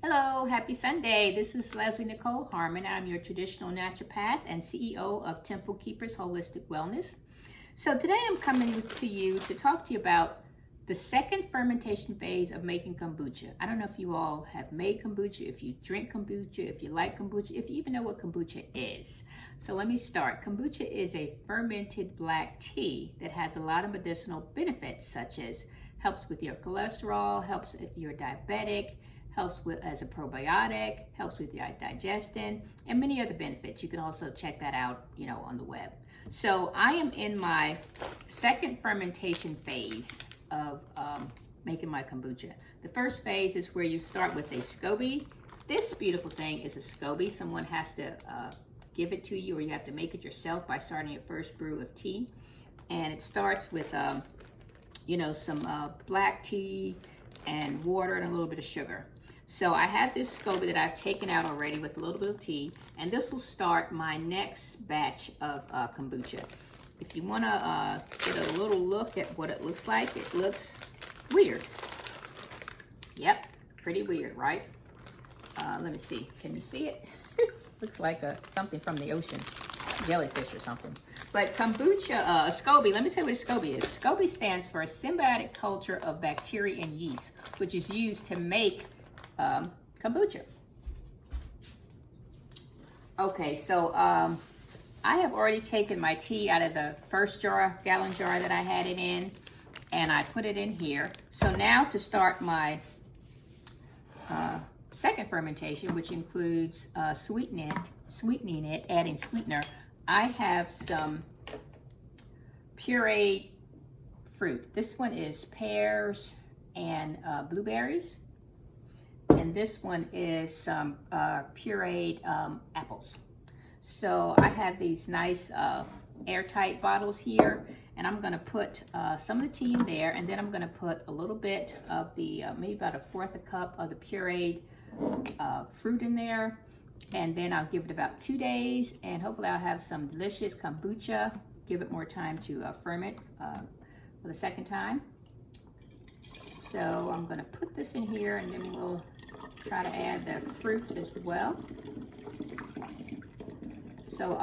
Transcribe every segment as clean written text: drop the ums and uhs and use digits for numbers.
Hello, happy Sunday. This is Leslie Nicole Harmon. I'm your traditional naturopath and CEO of Temple Keepers Holistic Wellness. So today I'm coming to you to talk to you about the second fermentation phase of making kombucha. I don't know if you all have made kombucha, if you drink kombucha, if you like kombucha, if you even know what kombucha is. So let me start. Kombucha is a fermented black tea that has a lot of medicinal benefits, such as helps with your cholesterol, helps if you're diabetic, helps with as a probiotic, helps with your digestion, and many other benefits. You can also check that out, on the web. So I am in my second fermentation phase of making my kombucha. The first phase is where you start with a SCOBY. This beautiful thing is a SCOBY. Someone has to give it to you, or you have to make it yourself by starting your first brew of tea. And it starts with, some black tea and water and a little bit of sugar. So I have this SCOBY that I've taken out already with a little bit of tea, and this will start my next batch of kombucha. If you want to get a little look at what it looks like, it looks weird. Yep, pretty weird, right? Let me see. Can you see it? Looks like something from the ocean, jellyfish or something. But kombucha, a SCOBY, let me tell you what a SCOBY is. SCOBY stands for a symbiotic culture of bacteria and yeast, which is used to make kombucha. Okay, so I have already taken my tea out of the first gallon jar that I had it in, and I put it in here. So now to start my second fermentation, which includes sweetening it, adding sweetener, I have some pureed fruit. This one is pears and blueberries. And this one is some pureed apples. So I have these nice airtight bottles here, and I'm gonna put some of the tea in there, and then I'm gonna put a little bit of the, maybe about 1/4 cup of the pureed fruit in there, and then I'll give it about 2 days, and hopefully I'll have some delicious kombucha, give it more time to ferment for the second time. So I'm gonna put this in here, and then we'll try to add the fruit as well. So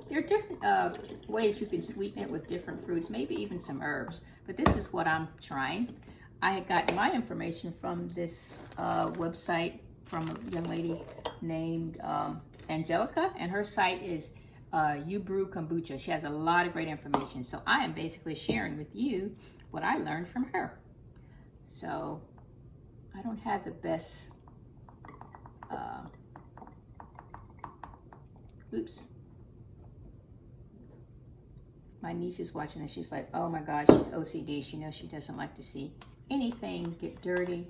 there are different ways you can sweeten it with different fruits, maybe even some herbs, but this is what I'm trying. I had gotten my information from this website from a young lady named Angelica, and her site is You Brew Kombucha. She has a lot of great information, so I am basically sharing with you what I learned from her. So I don't have the best, oops. My niece is watching and she's like, oh my gosh, she's OCD. She knows she doesn't like to see anything get dirty.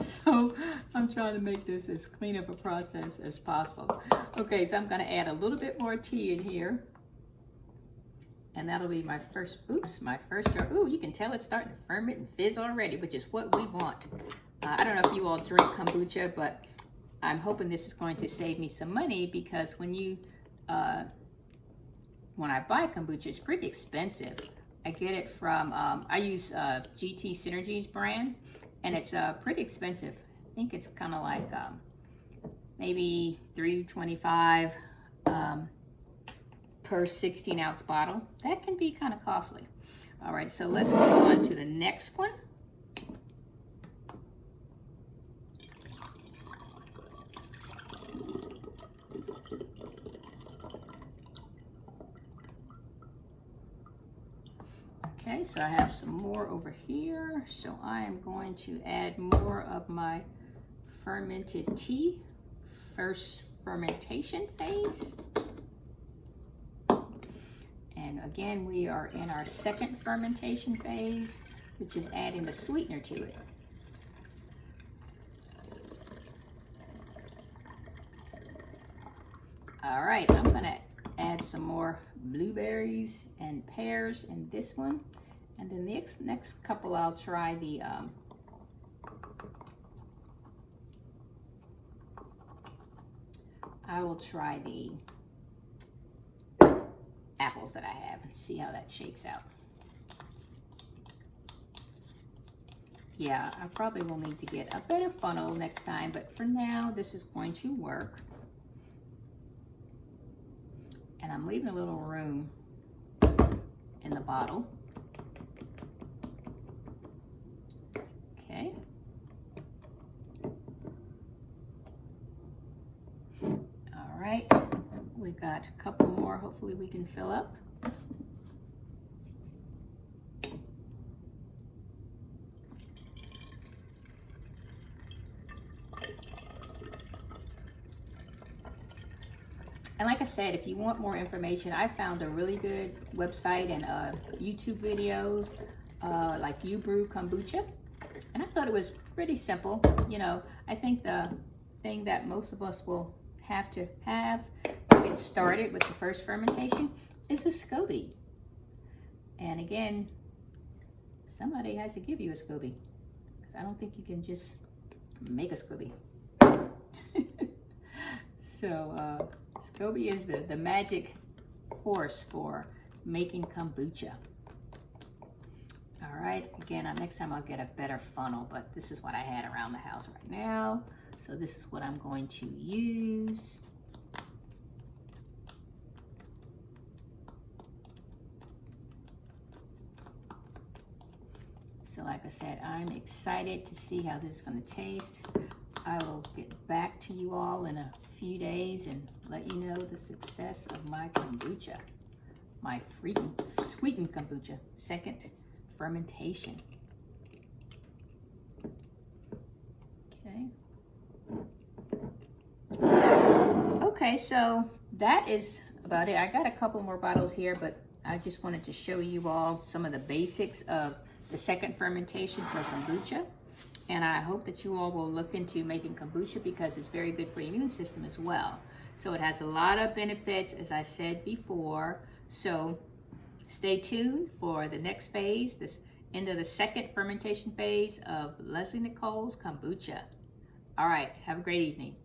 So I'm trying to make this as clean of a process as possible. Okay, so I'm gonna add a little bit more tea in here. And that'll be my first jar. Ooh, you can tell it's starting to ferment and fizz already, which is what we want. I don't know if you all drink kombucha, but I'm hoping this is going to save me some money, because when I buy kombucha, it's pretty expensive. I get it from, I use GT Synergies brand, and it's pretty expensive. I think it's kind of like maybe $3.25 per 16-ounce bottle. That can be kind of costly. All right, so let's go on to the next one. Okay, so I have some more over here. So I am going to add more of my fermented tea, first fermentation phase. And again, we are in our second fermentation phase, which is adding the sweetener to it. All right, I'm gonna add some more blueberries and pears in this one. And then the next couple, I'll try the, I will try the apples that I have and see how that shakes out. yeah, I probably will need to get a better funnel next time, but for now, this is going to work. And I'm leaving a little room in the bottle. Okay. All right, we got a couple more, hopefully we can fill up. And like I said, if you want more information, I found a really good website and YouTube videos like You Brew Kombucha. And I thought it was pretty simple. You know, I think the thing that most of us will have to get started with the first fermentation is a SCOBY. And again, somebody has to give you a SCOBY, because I don't think you can just make a SCOBY. So SCOBY is the magic force for making kombucha. All right, again, next time I'll get a better funnel, but this is what I had around the house right now. So this is what I'm going to use. So like I said, I'm excited to see how this is going to taste. I will get back to you all in a few days and let you know the success of my kombucha, my sweetened kombucha, second fermentation. Okay. Okay, so that is about it. I got a couple more bottles here, but I just wanted to show you all some of the basics of the second fermentation for kombucha. And I hope that you all will look into making kombucha, because it's very good for your immune system as well. So it has a lot of benefits, as I said before. So stay tuned for the next phase, this end of the second fermentation phase of Leslie Nicole's Kombucha. All right, have a great evening.